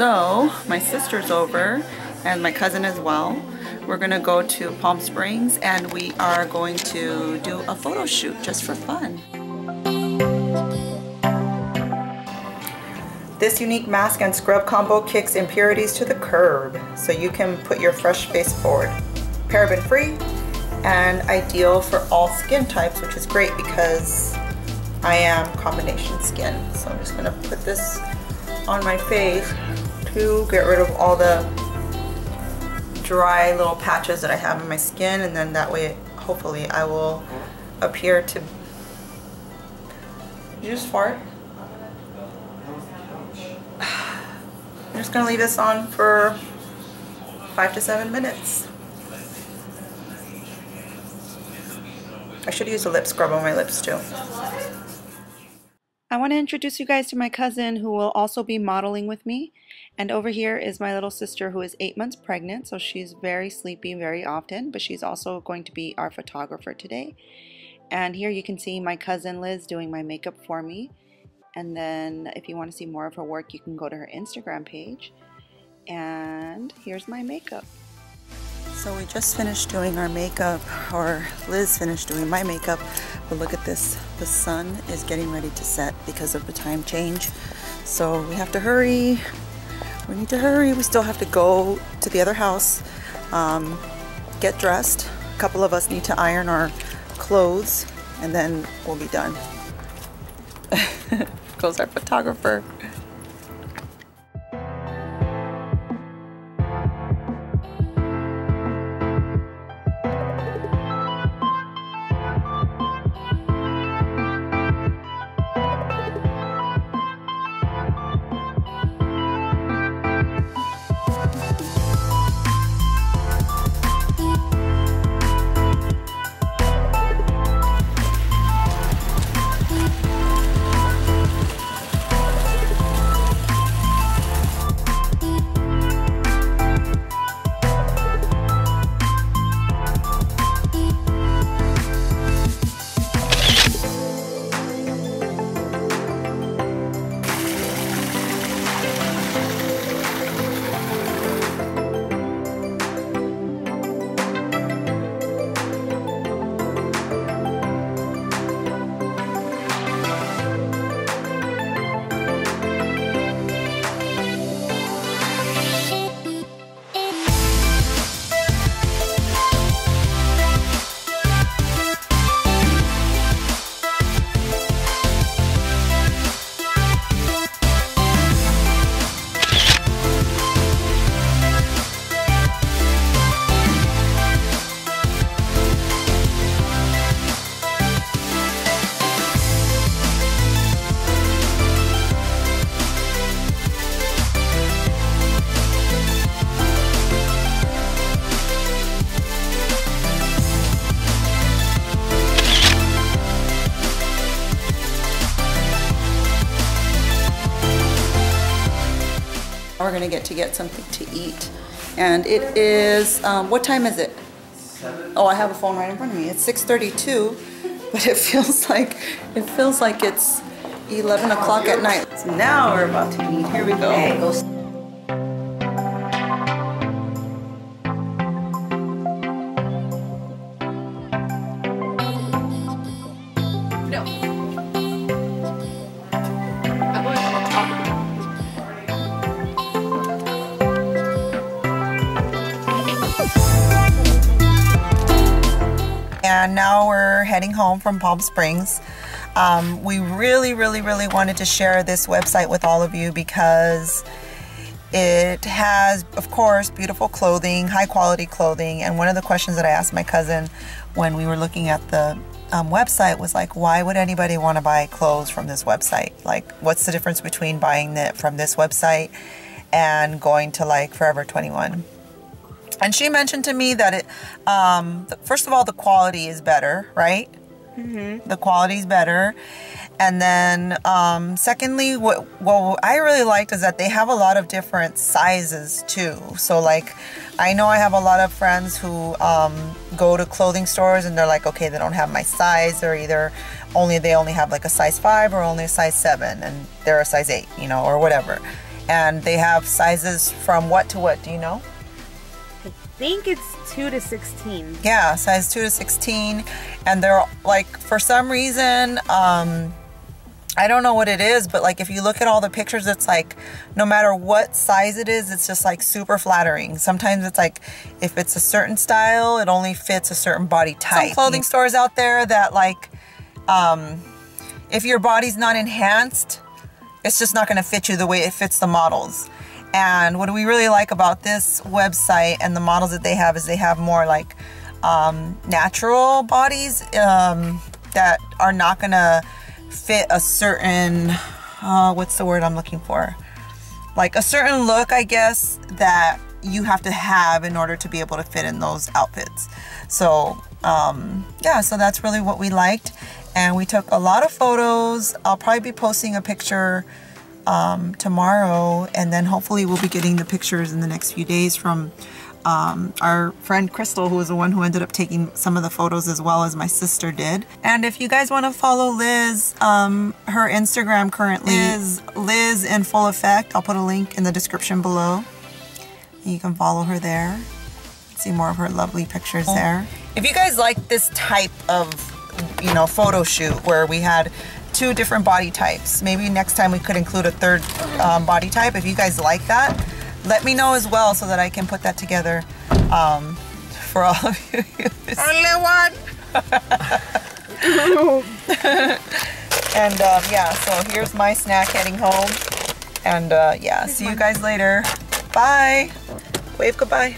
So my sister's over and my cousin as well. We're gonna go to Palm Springs and we are going to do a photo shoot just for fun. This unique mask and scrub combo kicks impurities to the curb so you can put your fresh face forward. Paraben free and ideal for all skin types, which is great because I am combination skin. So I'm just gonna put this on my face to get rid of all the dry little patches that I have in my skin, and then that way hopefully I will appear to... Did you just fart? I'm just gonna leave this on for 5 to 7 minutes. I should use a lip scrub on my lips too. I want to introduce you guys to my cousin who will also be modeling with me. And over here is my little sister who is 8 months pregnant, so she's very sleepy very often, but she's also going to be our photographer today. And here you can see my cousin Liz doing my makeup for me. And then if you want to see more of her work, you can go to her Instagram page. And here's my makeup. So we just finished doing our makeup, or Liz finished doing my makeup, but look at this. The sun is getting ready to set because of the time change. So we have to hurry. We need to hurry. We still have to go to the other house, get dressed. A couple of us need to iron our clothes, and then we'll be done. Goes our photographer. We're gonna get something to eat, and it is what time is it? 7. Oh, I have a phone right in front of me. It's 6:32, but it feels like it's 11 o'clock at night. So now we're about to eat. Here we go. And now we're heading home from Palm Springs. We really wanted to share this website with all of you because it has, of course, beautiful clothing, high quality clothing. And one of the questions that I asked my cousin when we were looking at the website was like, why would anybody want to buy clothes from this website? Like, what's the difference between buying it from this website and going to like Forever 21? And she mentioned to me that it, first of all, the quality is better, right? Mm-hmm. The quality is better. And then secondly, what I really liked is that they have a lot of different sizes too. So like, I know I have a lot of friends who go to clothing stores and they're like, okay, they don't have my size, or either they only have like a size 5 or only a size 7 and they're a size 8, you know, or whatever. And they have sizes from what to what, do you know? I think it's 2 to 16. Yeah, size 2 to 16. And they're like, for some reason, I don't know what it is, but like if you look at all the pictures, it's like no matter what size it is, it's just like super flattering. Sometimes it's like if it's a certain style, it only fits a certain body type. Some clothing stores out there that like, if your body's not enhanced, it's just not going to fit you the way it fits the models. And what we really like about this website and the models that they have is they have more like natural bodies that are not going to fit a certain, what's the word I'm looking for? Like a certain look, I guess, that you have to have in order to be able to fit in those outfits. So yeah, so that's really what we liked. And we took a lot of photos. I'll probably be posting a picture tomorrow, and then hopefully we'll be getting the pictures in the next few days from our friend Crystal, who was the one who ended up taking some of the photos as well as my sister did. And if you guys want to follow Liz, her Instagram currently is Liz in Full Effect. I'll put a link in the description below. You can follow her there. See more of her lovely pictures there. If you guys like this type of, you know, photo shoot where we had 2 different body types, maybe next time we could include a 3rd body type. If you guys like that, let me know as well so that I can put that together for all of you. Only one! And yeah, so here's my snack heading home. And yeah, see you guys later. Bye! Wave goodbye.